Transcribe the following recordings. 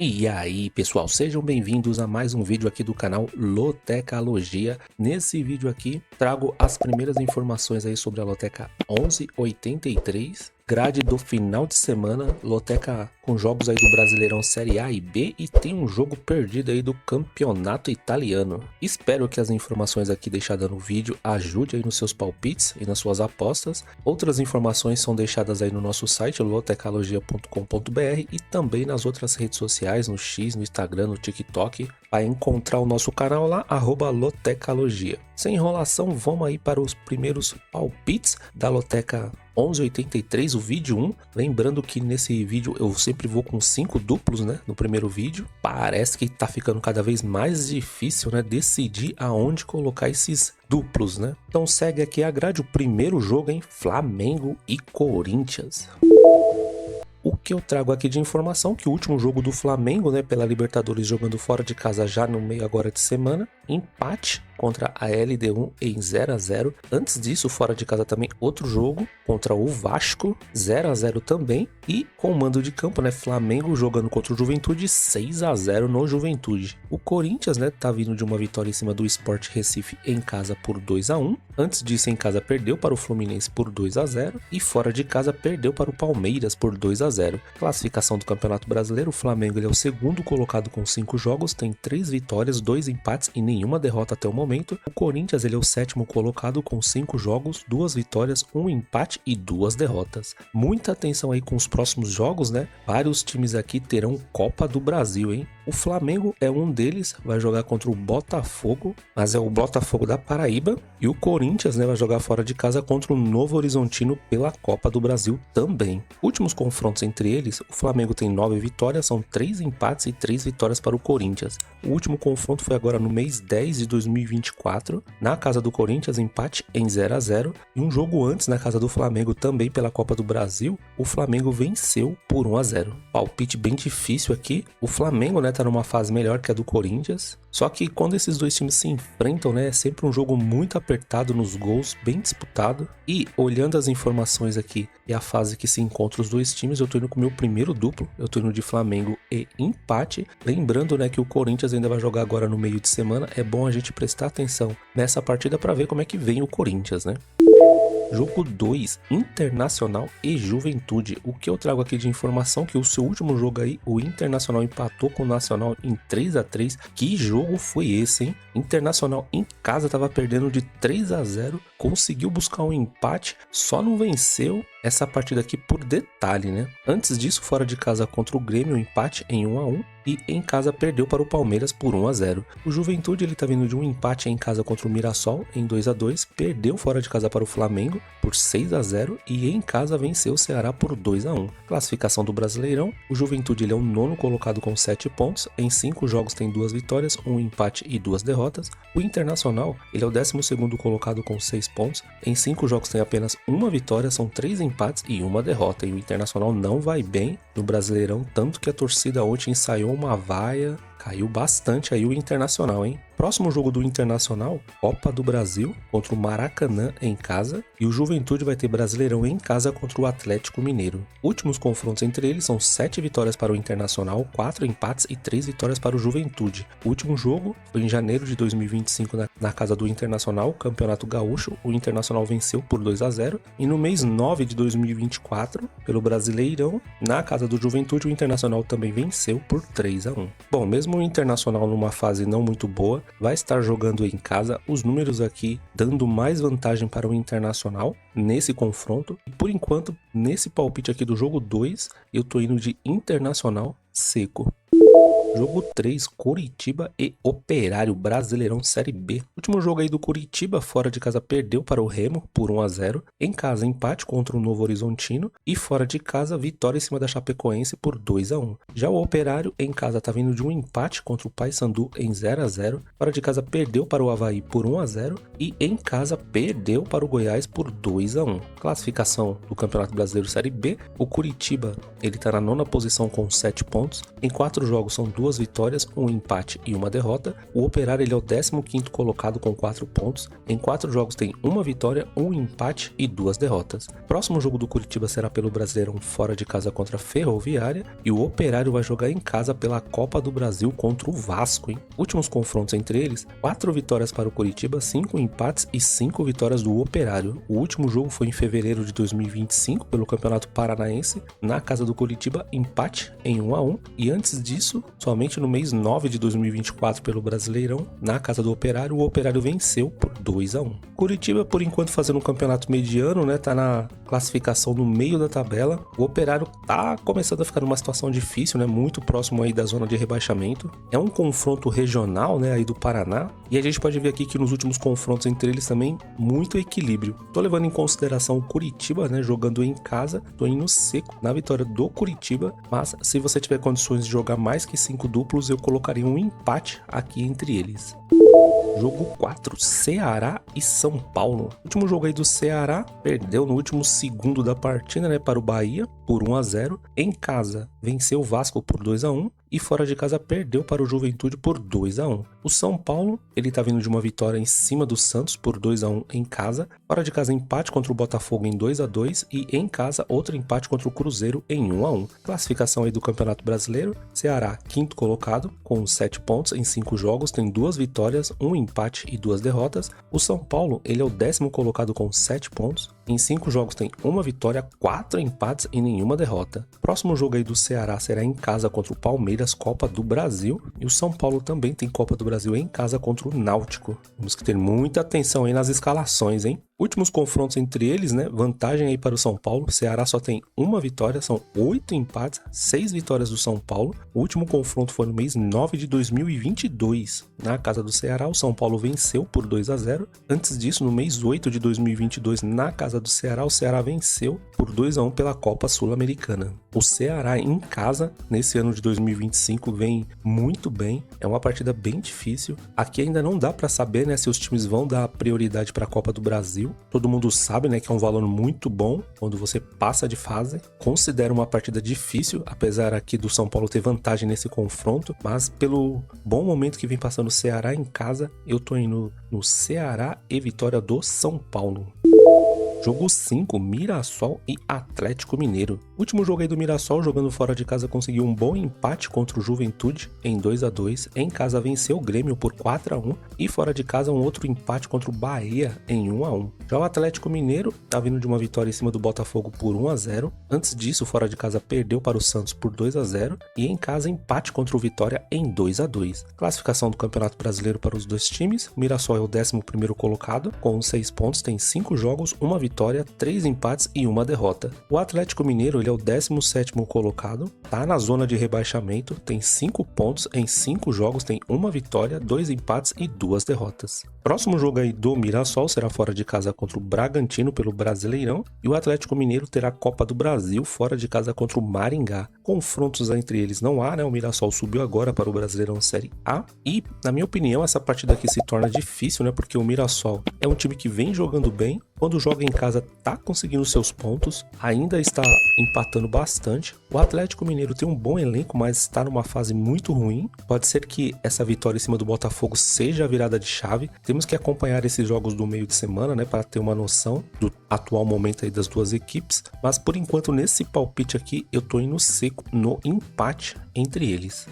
E aí pessoal, sejam bem-vindos a mais um vídeo aqui do canal Lotecalogia. Nesse vídeo aqui trago as primeiras informações aí sobre a Loteca 1183, grade do final de semana, Loteca com jogos aí do Brasileirão Série A e B e tem um jogo perdido aí do Campeonato Italiano. Espero que as informações aqui deixadas no vídeo ajudem aí nos seus palpites e nas suas apostas. Outras informações são deixadas aí no nosso site lotecalogia.com.br e também nas outras redes sociais, no X, no Instagram, no TikTok, para encontrar o nosso canal lá, @lotecalogia. Sem enrolação, vamos aí para os primeiros palpites da Loteca 1183, o vídeo 1. Lembrando que nesse vídeo eu sempre vou com 5 duplos, né? No primeiro vídeo. Parece que tá ficando cada vez mais difícil, né? Decidir aonde colocar esses duplos, né? Então segue aqui a grade, o primeiro jogo, hein? Flamengo e Corinthians. O que eu trago aqui de informação, que o último jogo do Flamengo, né, pela Libertadores, jogando fora de casa já no meio agora de semana, empate contra a LDU em 0 a 0. Antes disso, fora de casa também outro jogo contra o Vasco, 0 a 0 também, e com mando de campo, né, Flamengo jogando contra o Juventude, 6 a 0 no Juventude. O Corinthians, né, tá vindo de uma vitória em cima do Sport Recife em casa por 2 a 1. Antes disso, em casa perdeu para o Fluminense por 2 a 0 e fora de casa perdeu para o Palmeiras por 2 a 0. Classificação do Campeonato Brasileiro, o Flamengo ele é o segundo colocado com 5 jogos, tem 3 vitórias, 2 empates e nenhuma derrota até o momento. O Corinthians ele é o sétimo colocado com 5 jogos, 2 vitórias, 1 empate e 2 derrotas. Muita atenção aí com os próximos jogos, né? Vários times aqui terão Copa do Brasil, hein? O Flamengo é um deles, vai jogar contra o Botafogo, mas é o Botafogo da Paraíba. E o Corinthians, né, vai jogar fora de casa contra o Novo Horizontino pela Copa do Brasil também. Últimos confrontos entre eles, o Flamengo tem 9 vitórias, são 3 empates e 3 vitórias para o Corinthians. O último confronto foi agora no mês 10 de 2024, na casa do Corinthians, empate em 0 a 0. E um jogo antes, na casa do Flamengo, também pela Copa do Brasil, o Flamengo venceu por 1 a 0. Palpite bem difícil aqui, o Flamengo, né, tá numa fase melhor que a do Corinthians. Só que quando esses dois times se enfrentam, né, é sempre um jogo muito apertado nos gols, bem disputado. E olhando as informações aqui e a fase que se encontra os dois times, eu tô indo com o meu primeiro duplo, eu tô indo de Flamengo e empate. Lembrando, né, que o Corinthians ainda vai jogar agora no meio de semana, é bom a gente prestar atenção nessa partida para ver como é que vem o Corinthians, né? Jogo 2, Internacional e Juventude. O que eu trago aqui de informação que o seu último jogo aí, o Internacional empatou com o Nacional em 3 a 3. Que jogo foi esse, hein? Internacional em casa tava perdendo de 3 a 0, conseguiu buscar um empate, só não venceu essa partida aqui por detalhe, né? Antes disso, fora de casa contra o Grêmio, um empate em 1 a 1 e em casa perdeu para o Palmeiras por 1 a 0. O Juventude ele tá vindo de um empate em casa contra o Mirassol em 2 a 2, perdeu fora de casa para o Flamengo por 6 a 0 e em casa venceu o Ceará por 2 a 1. Classificação do Brasileirão, o Juventude ele é o nono colocado com 7 pontos, em 5 jogos tem 2 vitórias, 1 empate e 2 derrotas. O Internacional ele é o 12º colocado com 6 pontos, em 5 jogos tem apenas 1 vitória, são 3 empates e 1 derrota. E o Internacional não vai bem no Brasileirão, tanto que a torcida ontem ensaiou uma vaia, caiu bastante aí o Internacional, hein? Próximo jogo do Internacional, Copa do Brasil contra o Maracanã em casa, e o Juventude vai ter Brasileirão em casa contra o Atlético Mineiro. Últimos confrontos entre eles são 7 vitórias para o Internacional, 4 empates e 3 vitórias para o Juventude. O último jogo foi em janeiro de 2025 na casa do Internacional, Campeonato Gaúcho. O Internacional venceu por 2 a 0 e no mês 9 de 2024, pelo Brasileirão, na casa do Juventude, o Internacional também venceu por 3 a 1. Bom, mesmo o Internacional numa fase não muito boa, vai estar jogando em casa, os números aqui dando mais vantagem para o Internacional nesse confronto. E por enquanto, nesse palpite aqui do jogo 2, eu tô indo de Internacional seco. Jogo 3, Coritiba e Operário, Brasileirão Série B. Último jogo aí do Coritiba, fora de casa perdeu para o Remo por 1 a 0. Em casa, empate contra o Novo Horizontino. E fora de casa, vitória em cima da Chapecoense por 2 a 1. Já o Operário, em casa, tá vindo de um empate contra o Paysandu em 0 a 0. Fora de casa, perdeu para o Avaí por 1 a 0. E em casa, perdeu para o Goiás por 2 a 1. Classificação do Campeonato Brasileiro Série B. O Coritiba, ele tá na 9ª posição com 7 pontos. Em 4 jogos, são 2 2 vitórias, 1 empate e 1 derrota. O Operário ele é o 15º colocado com 4 pontos. Em 4 jogos tem 1 vitória, 1 empate e 2 derrotas. Próximo jogo do Curitiba será pelo Brasileirão fora de casa contra a Ferroviária. E o Operário vai jogar em casa pela Copa do Brasil contra o Vasco, hein? Últimos confrontos entre eles, 4 vitórias para o Curitiba, 5 empates e 5 vitórias do Operário. O último jogo foi em fevereiro de 2025 pelo Campeonato Paranaense, na casa do Curitiba, empate em 1-1. E antes disso, somente no mês 9 de 2024 pelo Brasileirão, na casa do Operário, o Operário venceu por 2-1. Curitiba, por enquanto, fazendo um campeonato mediano, né? Tá na classificação no meio da tabela. O Operário tá começando a ficar numa situação difícil, né? Muito próximo aí da zona de rebaixamento. É um confronto regional, né? Aí do Paraná. E a gente pode ver aqui que nos últimos confrontos entre eles também, muito equilíbrio. Tô levando em consideração o Curitiba, né? Jogando em casa. Tô indo seco na vitória do Curitiba. Mas se você tiver condições de jogar mais que 5 duplos, eu colocaria um empate aqui entre eles. Jogo 4, Ceará e São Paulo. O último jogo aí do Ceará perdeu no último segundo da partida, né, para o Bahia por 1-0. Em casa, venceu o Vasco por 2-1 e fora de casa perdeu para o Juventude por 2-1. O São Paulo, ele tá vindo de uma vitória em cima do Santos por 2-1 em casa. Fora de casa, empate contra o Botafogo em 2-2 e em casa, outro empate contra o Cruzeiro em 1-1. Classificação aí do Campeonato Brasileiro, Ceará, 5º colocado, com 7 pontos em 5 jogos, tem 2 vitórias, 1 empate e 2 derrotas. O São Paulo, ele é o 10º colocado com 7 pontos. Em 5 jogos tem 1 vitória, 4 empates e nenhuma derrota. Próximo jogo aí do Ceará será em casa contra o Palmeiras, Copa do Brasil. E o São Paulo também tem Copa do Brasil em casa contra o Náutico. Temos que ter muita atenção aí nas escalações, hein? Últimos confrontos entre eles, né? Vantagem aí para o São Paulo. O Ceará só tem 1 vitória, são 8 empates, 6 vitórias do São Paulo. O último confronto foi no mês 9 de 2022. Na casa do Ceará, o São Paulo venceu por 2-0. Antes disso, no mês 8 de 2022, na casa do Ceará, o Ceará venceu por 2-1 pela Copa Sul-Americana. O Ceará em casa, nesse ano de 2025, vem muito bem. É uma partida bem difícil. Aqui ainda não dá para saber, né, se os times vão dar prioridade para a Copa do Brasil. Todo mundo sabe, né, que é um valor muito bom quando você passa de fase. Considero uma partida difícil, apesar aqui do São Paulo ter vantagem nesse confronto, mas pelo bom momento que vem passando o Ceará em casa, eu tô indo no Ceará e vitória do São Paulo. Jogo 5, Mirassol e Atlético Mineiro. O último jogo aí do Mirassol, jogando fora de casa, conseguiu um bom empate contra o Juventude em 2-2. Em casa venceu o Grêmio por 4-1 e fora de casa um outro empate contra o Bahia em 1-1. Já o Atlético Mineiro tá vindo de uma vitória em cima do Botafogo por 1-0. Antes disso, fora de casa perdeu para o Santos por 2-0 e em casa empate contra o Vitória em 2-2. Classificação do Campeonato Brasileiro para os dois times. O Mirassol é o 11º colocado com 6 pontos, tem 5 jogos, 1 vitória, 3 empates e 1 derrota. O Atlético Mineiro ele é o 17º colocado, tá na zona de rebaixamento, tem 5 pontos em 5 jogos, tem 1 vitória, 2 empates e 2 derrotas. Próximo jogo aí do Mirassol será fora de casa contra o Bragantino pelo Brasileirão e o Atlético Mineiro terá a Copa do Brasil fora de casa contra o Maringá. Confrontos entre eles não há, né? O Mirassol subiu agora para o Brasileirão Série A e, na minha opinião, essa partida aqui se torna difícil, né? Porque o Mirassol é um time que vem jogando bem, quando joga em casa tá conseguindo seus pontos, ainda está empatando bastante. O Atlético Mineiro tem um bom elenco, mas está numa fase muito ruim. Pode ser que essa vitória em cima do Botafogo seja a virada de chave. Temos que acompanhar esses jogos do meio de semana, né, para ter uma noção do atual momento aí das duas equipes. Mas por enquanto, nesse palpite aqui, eu tô indo seco no empate entre eles.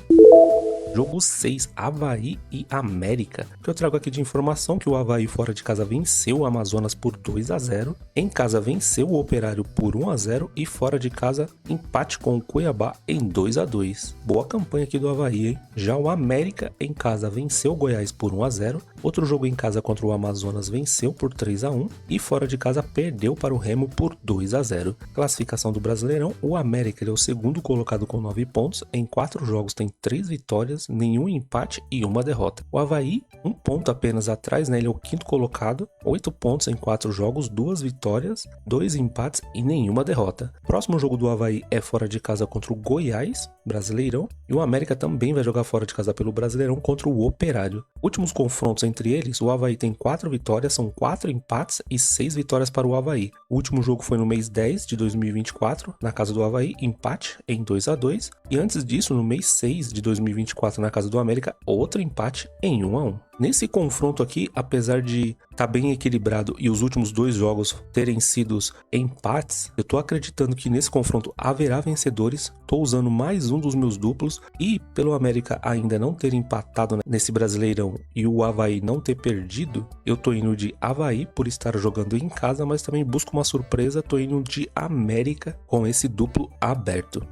Jogo 6, Avaí e América. O que eu trago aqui de informação que o Avaí fora de casa venceu o Amazonas por 2-0. Em casa venceu o Operário por 1-0 e fora de casa empate com o Cuiabá em 2-2. Boa campanha aqui do Avaí, hein? Já o América em casa venceu o Goiás por 1-0. Outro jogo em casa contra o Amazonas venceu por 3-1 e fora de casa perdeu para o Remo por 2-0. Classificação do Brasileirão, o América ele é o 2º colocado com 9 pontos. Em 4 jogos tem 3 vitórias, nenhum empate e 1 derrota. O Avaí, 1 ponto apenas atrás, né? Ele é o 5º colocado, 8 pontos em 4 jogos, 2 vitórias, 2 empates e nenhuma derrota. Próximo jogo do Avaí é fora de casa contra o Goiás. Brasileirão. E o América também vai jogar fora de casa pelo Brasileirão contra o Operário. Últimos confrontos entre eles, o Avaí tem 4 vitórias, são 4 empates e 6 vitórias para o Avaí. O último jogo foi no mês 10 de 2024, na casa do Avaí, empate em 2-2. E antes disso, no mês 6 de 2024, na casa do América, outro empate em 1-1. Nesse confronto aqui, apesar de estar bem equilibrado e os últimos 2 jogos terem sido empates, eu tô acreditando que nesse confronto haverá vencedores. Tô usando mais um dos meus duplos e pelo América ainda não ter empatado nesse Brasileirão e o Avaí não ter perdido, eu tô indo de Avaí por estar jogando em casa, mas também busco uma surpresa, tô indo de América com esse duplo aberto.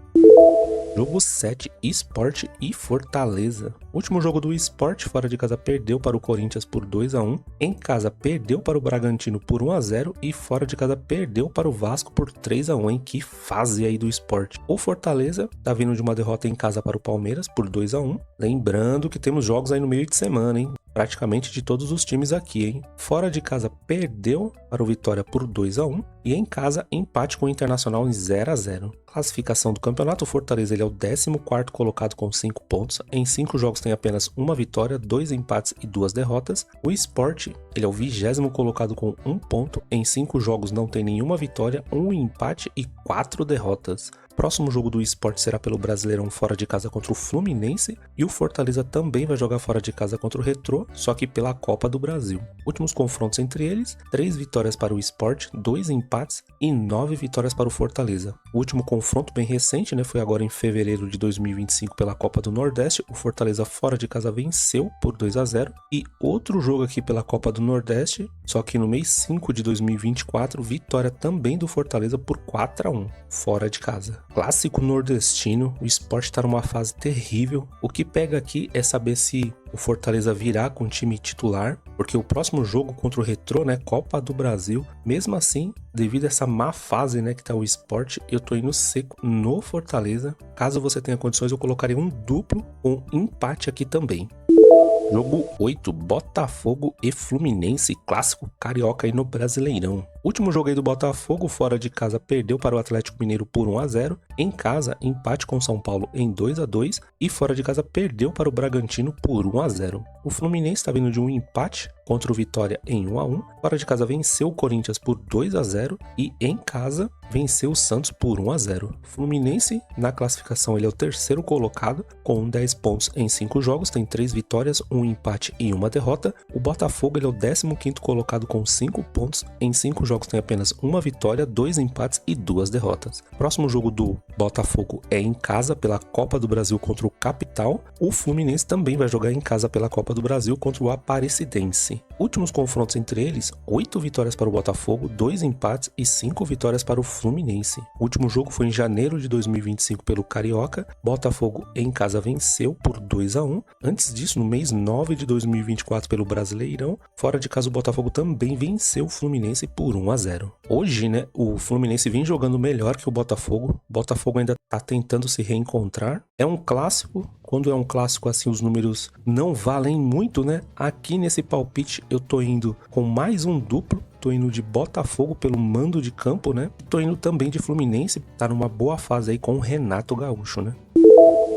Jogo 7, Sport e Fortaleza. Último jogo do Sport, fora de casa perdeu para o Corinthians por 2-1, em casa perdeu para o Bragantino por 1-0 e fora de casa perdeu para o Vasco por 3-1, hein? Que fase aí do Sport. O Fortaleza tá vindo de uma derrota em casa para o Palmeiras por 2-1, lembrando que temos jogos aí no meio de semana, hein? Praticamente de todos os times aqui, hein? Fora de casa perdeu para o Vitória por 2-1 e em casa empate com o Internacional em 0-0. Classificação do campeonato, o Fortaleza ele é o 14º colocado com 5 pontos. Em 5 jogos tem apenas uma vitória, 2 empates e 2 derrotas. O Sport ele é o 20º colocado com 1 ponto. Em 5 jogos não tem nenhuma vitória, 1 empate e 4 derrotas. Próximo jogo do Sport será pelo Brasileirão fora de casa contra o Fluminense e o Fortaleza também vai jogar fora de casa contra o Retrô, só que pela Copa do Brasil. Últimos confrontos entre eles, 3 vitórias para o Sport, 2 empates e 9 vitórias para o Fortaleza. O último confronto bem recente, foi agora em fevereiro de 2025 pela Copa do Nordeste, o Fortaleza fora de casa venceu por 2-0 e outro jogo aqui pela Copa do Nordeste, só que no mês 5 de 2024, vitória também do Fortaleza por 4-1, fora de casa. Clássico nordestino, o Sport está numa fase terrível. O que pega aqui é saber se o Fortaleza virá com o time titular, porque o próximo jogo contra o Retrô, Copa do Brasil, mesmo assim, devido a essa má fase, que tá o Sport, eu tô indo seco no Fortaleza. Caso você tenha condições, eu colocaria um duplo com empate aqui também. Jogo 8, Botafogo e Fluminense, clássico carioca aí no Brasileirão. Último jogo aí do Botafogo, fora de casa perdeu para o Atlético Mineiro por 1-0, em casa empate com São Paulo em 2-2 e fora de casa perdeu para o Bragantino por 1-0. O Fluminense está vindo de um empate contra o Vitória em 1-1, fora de casa venceu o Corinthians por 2-0 e em casa venceu o Santos por 1-0. O Fluminense na classificação ele é o 3º colocado com 10 pontos em 5 jogos, tem 3 vitórias, 1 empate e 1 derrota. O Botafogo ele é o 15º colocado com 5 pontos em 5 jogos, tem apenas 1 vitória, 2 empates e 2 derrotas. Próximo jogo do Botafogo é em casa pela Copa do Brasil contra o Capital. O Fluminense também vai jogar em casa pela Copa do Brasil contra o Aparecidense. Últimos confrontos entre eles, 8 vitórias para o Botafogo, 2 empates e 5 vitórias para o Fluminense. O último jogo foi em janeiro de 2025 pelo Carioca. Botafogo em casa venceu por 2-1. Antes disso, no mês 9 de 2024 pelo Brasileirão, fora de casa o Botafogo também venceu o Fluminense por 1-0. Hoje, o Fluminense vem jogando melhor que o Botafogo. O Botafogo ainda está tentando se reencontrar. É um clássico. Quando é um clássico assim, os números não valem muito, Aqui nesse palpite eu tô indo com mais um duplo. Tô indo de Botafogo pelo mando de campo, Tô indo também de Fluminense, tá numa boa fase aí com o Renato Gaúcho,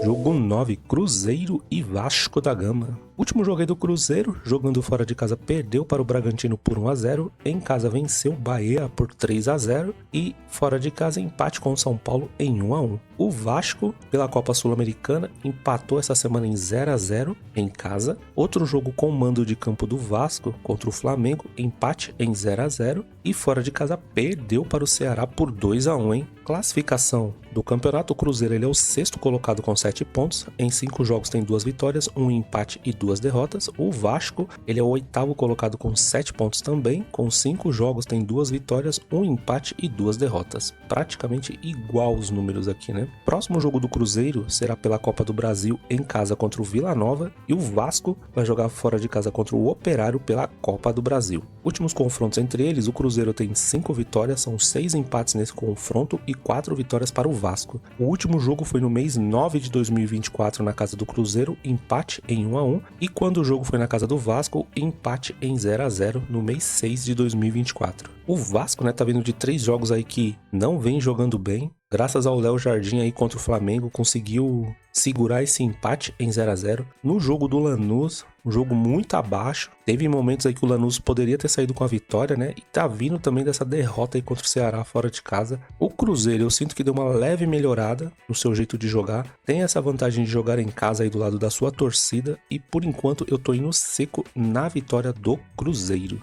Jogo 9, Cruzeiro e Vasco da Gama. Último jogo aí do Cruzeiro, jogando fora de casa perdeu para o Bragantino por 1-0, em casa venceu o Bahia por 3-0 e fora de casa empate com o São Paulo em 1-1. O Vasco, pela Copa Sul-Americana, empatou essa semana em 0-0 em casa. Outro jogo com mando de campo do Vasco contra o Flamengo, empate em 0-0 e fora de casa perdeu para o Ceará por 2-1, hein? Classificação do campeonato, o Cruzeiro ele é o 6º colocado com 7 pontos, em 5 jogos tem 2 vitórias, 1 empate e 2 derrotas. O Vasco ele é o 8º colocado com 7 pontos também, com 5 jogos tem 2 vitórias, 1 empate e 2 derrotas. Praticamente igual os números aqui, Próximo jogo do Cruzeiro será pela Copa do Brasil em casa contra o Vila Nova e o Vasco vai jogar fora de casa contra o Operário pela Copa do Brasil. Últimos confrontos entre eles, o Cruzeiro tem 5 vitórias, são 6 empates nesse confronto e 4 vitórias para o Vasco. O último jogo foi no mês 9 de 2024 na casa do Cruzeiro, empate em 1-1, e quando o jogo foi na casa do Vasco, empate em 0-0 no mês 6 de 2024. O Vasco, tá vindo de 3 jogos aí que não vem jogando bem. Graças ao Léo Jardim aí contra o Flamengo, conseguiu segurar esse empate em 0 a 0. No jogo do Lanús, um jogo muito abaixo. Teve momentos aí que o Lanús poderia ter saído com a vitória, né? E tá vindo também dessa derrota aí contra o Ceará fora de casa. O Cruzeiro, eu sinto que deu uma leve melhorada no seu jeito de jogar. Tem essa vantagem de jogar em casa aí do lado da sua torcida. E por enquanto eu tô indo seco na vitória do Cruzeiro.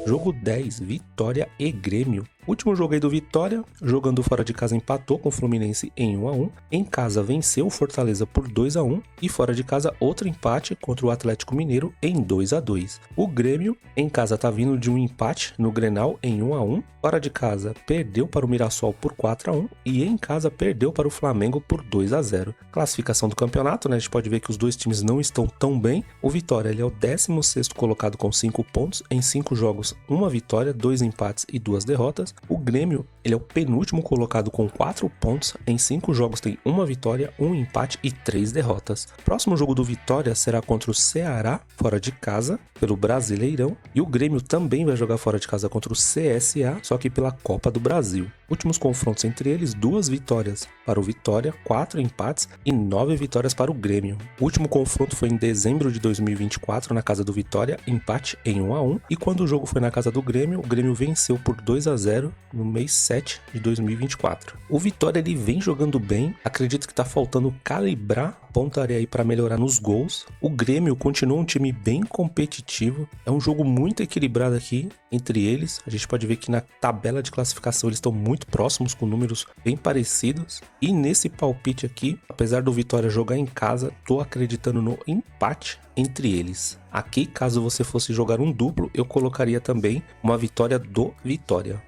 Jogo 10, Vitória e Grêmio. Último jogo aí do Vitória, jogando fora de casa empatou com o Fluminense em 1 a 1. Em casa venceu o Fortaleza por 2 a 1 e fora de casa outro empate contra o Atlético Mineiro em 2 a 2. O Grêmio em casa tá vindo de um empate no Grenal em 1 a 1. Fora de casa perdeu para o Mirassol por 4 a 1 e em casa perdeu para o Flamengo por 2 a 0. Classificação do campeonato, né? A gente pode ver que os dois times não estão tão bem. O Vitória ele é o 16º colocado com 5 pontos em 5 jogos, uma vitória, 2 empates e 2 derrotas. O Grêmio, ele é o penúltimo colocado com 4 pontos, em 5 jogos tem uma vitória, um empate e 3 derrotas. Próximo jogo do Vitória será contra o Ceará, fora de casa, pelo Brasileirão, e o Grêmio também vai jogar fora de casa contra o CSA, só que pela Copa do Brasil. Últimos confrontos entre eles, 2 vitórias para o Vitória, 4 empates e 9 vitórias para o Grêmio. O último confronto foi em dezembro de 2024 na casa do Vitória, empate em 1 a 1, e quando o jogo foi na casa do Grêmio, o Grêmio venceu por 2 a 0 no mês 7 de 2024. O Vitória ele vem jogando bem, acredito que tá faltando calibrar a pontaria aí para melhorar nos gols. O Grêmio continua um time bem competitivo, é um jogo muito equilibrado aqui entre eles. A gente pode ver que na tabela de classificação eles estão muito próximos, com números bem parecidos. E nesse palpite aqui, apesar do Vitória jogar em casa, tô acreditando no empate entre eles. Aqui, caso você fosse jogar um duplo, eu colocaria também uma vitória do Vitória.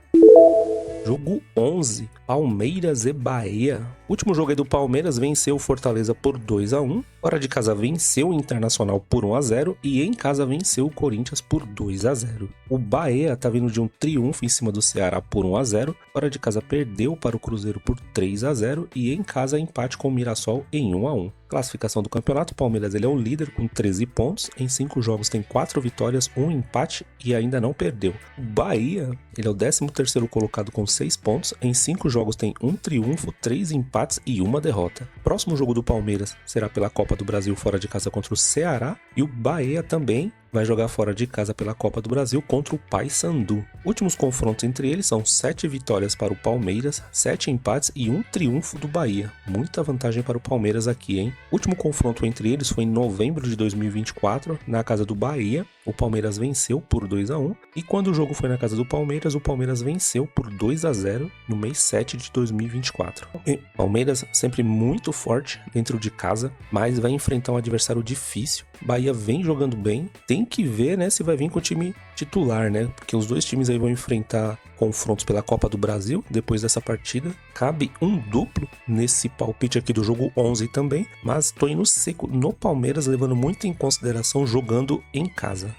Jogo 11, Palmeiras e Bahia. Último jogo aí do Palmeiras, venceu o Fortaleza por 2 a 1. Fora de casa venceu o Internacional por 1 a 0 e em casa venceu o Corinthians por 2 a 0. O Bahia tá vindo de um triunfo em cima do Ceará por 1 a 0. Fora de casa perdeu para o Cruzeiro por 3 a 0 e em casa empate com o Mirassol em 1 a 1. Classificação do campeonato, o Palmeiras ele é o líder com 13 pontos, em 5 jogos tem 4 vitórias, 1 empate e ainda não perdeu. O Bahia ele é o 13º colocado com 6 pontos, em 5 jogos tem 1 triunfo, 3 empates e 1 derrota. Próximo jogo do Palmeiras será pela Copa do Brasil fora de casa contra o Ceará e o Bahia também vai jogar fora de casa pela Copa do Brasil contra o Paysandu. Últimos confrontos entre eles são 7 vitórias para o Palmeiras, 7 empates e 1 triunfo do Bahia. Muita vantagem para o Palmeiras aqui, hein? Último confronto entre eles foi em novembro de 2024, na casa do Bahia. O Palmeiras venceu por 2 a 1 e quando o jogo foi na casa do Palmeiras, o Palmeiras venceu por 2 a 0 no mês 7 de 2024. E Palmeiras sempre muito forte dentro de casa, mas vai enfrentar um adversário difícil. Bahia vem jogando bem, tem que ver, né, se vai vir com o time titular, né, porque os dois times aí vão enfrentar confrontos pela Copa do Brasil depois dessa partida. Cabe um duplo nesse palpite aqui do jogo 11 também, mas tô indo seco no Palmeiras, levando muito em consideração jogando em casa.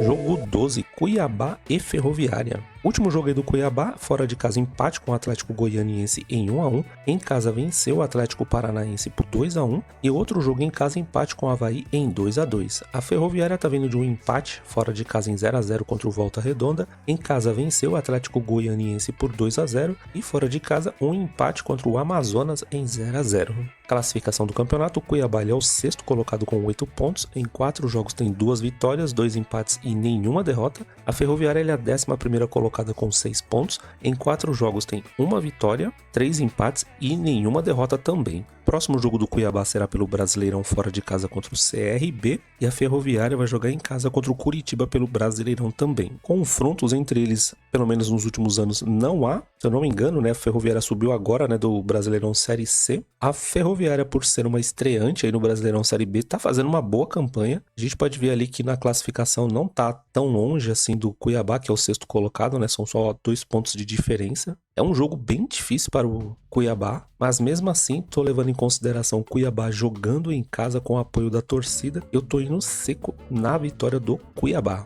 Jogo 12, Cuiabá e Ferroviária. Último jogo aí do Cuiabá, fora de casa empate com o Atlético Goianiense em 1 a 1. Em casa venceu o Atlético Paranaense por 2 a 1 e outro jogo em casa empate com o Avaí em 2 a 2. A Ferroviária tá vindo de um empate fora de casa em 0 a 0 contra o Volta Redonda. Em casa venceu o Atlético Goianiense por 2 a 0 e fora de casa um empate contra o Amazonas em 0 a 0. Classificação do campeonato, o Cuiabá é o 6º colocado com 8 pontos, em 4 jogos tem 2 vitórias, 2 empates e nenhuma derrota. A Ferroviária é a 11ª colocada com 6 pontos, em 4 jogos tem 1 vitória, 3 empates e nenhuma derrota também. Próximo jogo do Cuiabá será pelo Brasileirão fora de casa contra o CRB e a Ferroviária vai jogar em casa contra o Curitiba pelo Brasileirão também. Confrontos entre eles, pelo menos nos últimos anos, não há. Se eu não me engano, né, a Ferroviária subiu agora, né, do Brasileirão Série C. A Ferroviária, por ser uma estreante aí no Brasileirão Série B, tá fazendo uma boa campanha. A gente pode ver ali que na classificação não tá tão longe assim do Cuiabá, que é o 6º colocado, né? São só 2 pontos de diferença. É um jogo bem difícil para o Cuiabá, mas mesmo assim, tô levando em consideração o Cuiabá jogando em casa com o apoio da torcida. Eu tô indo seco na vitória do Cuiabá.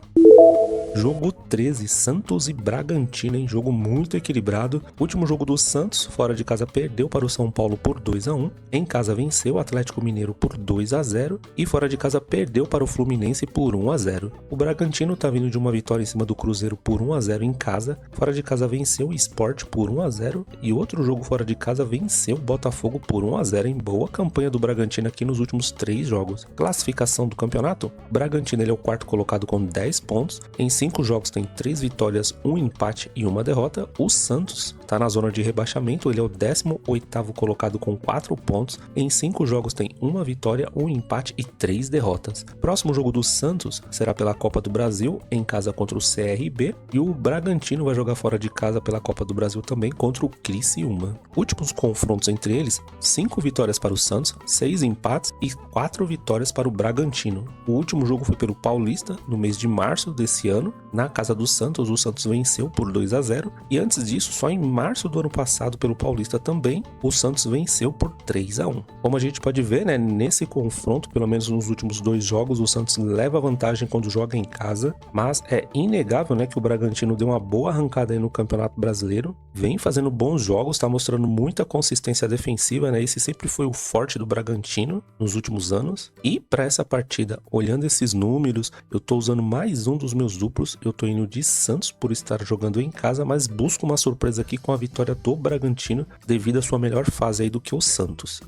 Jogo 13, Santos e Bragantino, hein? Jogo muito equilibrado. Último jogo do Santos, fora de casa perdeu para o São Paulo por 2-1. Em casa venceu o Atlético Mineiro por 2-0 e fora de casa perdeu para o Fluminense por 1-0. O Bragantino tá vindo de uma vitória em cima do Cruzeiro por 1-0 em casa. Fora de casa venceu o Sport por 1-0 e outro jogo fora de casa venceu o Botafogo por 1-0 em boa campanha do Bragantino aqui nos últimos 3 jogos. Classificação do campeonato: o Bragantino ele é o quarto colocado com 10 pontos. Em 5 jogos tem 3 vitórias, 1 empate e 1 derrota. O Santos está na zona de rebaixamento, ele é o 18º colocado com 4 pontos. Em 5 jogos tem 1 vitória, 1 empate e 3 derrotas. Próximo jogo do Santos será pela Copa do Brasil, em casa contra o CRB. E o Bragantino vai jogar fora de casa pela Copa do Brasil também contra o Criciúma. Últimos confrontos entre eles: 5 vitórias para o Santos, 6 empates e 4 vitórias para o Bragantino. O último jogo foi pelo Paulista, no mês de março desse ano. Na casa do Santos, o Santos venceu por 2-0 e antes disso, só em março do ano passado pelo Paulista também, o Santos venceu por 3-1. Como a gente pode ver, né, nesse confronto, pelo menos nos últimos 2 jogos, o Santos leva vantagem quando joga em casa, mas é inegável, né, que o Bragantino deu uma boa arrancada aí no Campeonato Brasileiro, vem fazendo bons jogos, tá mostrando muita consistência defensiva, né, esse sempre foi o forte do Bragantino nos últimos anos. E para essa partida, olhando esses números, eu tô usando mais um dos meus duplos. Eu tô indo de Santos por estar jogando em casa, mas busco uma surpresa aqui com a vitória do Bragantino devido à sua melhor fase aí do que o Santos.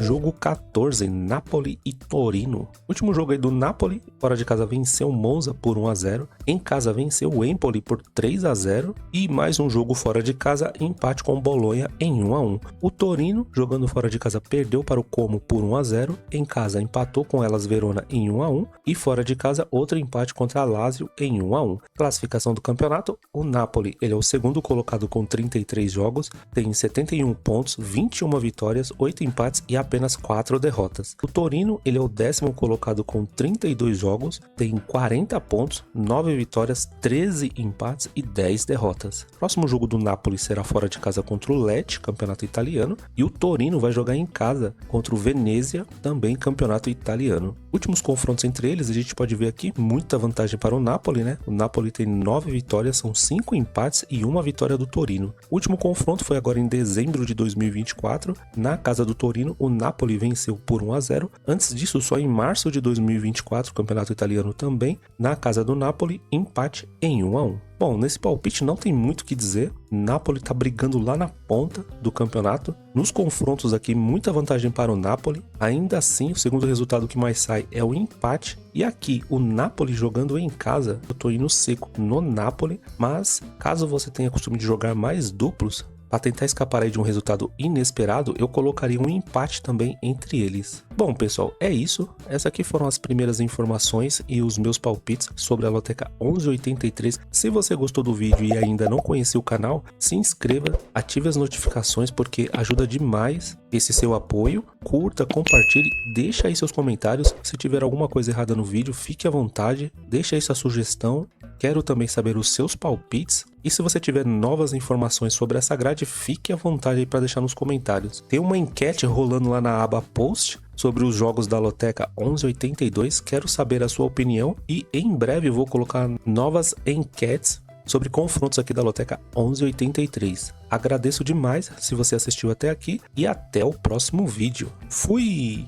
Jogo 14, Napoli e Torino. Último jogo aí do Napoli, fora de casa venceu o Monza por 1-0, em casa venceu o Empoli por 3-0 e mais um jogo fora de casa, empate com o Bolonha em 1-1. O Torino, jogando fora de casa, perdeu para o Como por 1-0, em casa empatou com Hellas Verona em 1-1 e fora de casa outro empate contra a Lazio em 1-1. Classificação do campeonato: o Napoli ele é o segundo colocado com 33 jogos, tem 71 pontos, 21 vitórias, 8 empates e apenas 4 derrotas. O Torino ele é o 10º colocado com 32 jogos, tem 40 pontos, 9 vitórias, 13 empates e 10 derrotas. Próximo jogo do Napoli será fora de casa contra o Lecce, campeonato italiano, e o Torino vai jogar em casa contra o Venezia, também campeonato italiano. Últimos confrontos entre eles, a gente pode ver aqui muita vantagem para o Napoli, né? O Napoli tem 9 vitórias, são 5 empates e 1 vitória do Torino. O último confronto foi agora em dezembro de 2024, na casa do Torino, o Napoli venceu por 1-0. Antes disso, só em março de 2024, campeonato italiano também, na casa do Napoli, empate em 1-1. Bom, nesse palpite não tem muito o que dizer. Napoli tá brigando lá na ponta do campeonato. Nos confrontos aqui, muita vantagem para o Napoli. Ainda assim, o segundo resultado que mais sai é o empate. E aqui, o Napoli jogando em casa, eu tô indo seco no Napoli. Mas, caso você tenha costume de jogar mais duplos, para tentar escapar aí de um resultado inesperado, eu colocaria um empate também entre eles. Bom, pessoal, é isso. Essas aqui foram as primeiras informações e os meus palpites sobre a Loteca 1183. Se você gostou do vídeo e ainda não conheceu o canal, se inscreva, ative as notificações porque ajuda demais esse seu apoio. Curta, compartilhe, deixa aí seus comentários. Se tiver alguma coisa errada no vídeo, fique à vontade, deixa aí sua sugestão. Quero também saber os seus palpites. E se você tiver novas informações sobre essa grade, fique à vontade aí para deixar nos comentários. Tem uma enquete rolando lá na aba Post sobre os jogos da Loteca 1182. Quero saber a sua opinião e em breve vou colocar novas enquetes sobre confrontos aqui da Loteca 1183. Agradeço demais se você assistiu até aqui e até o próximo vídeo. Fui!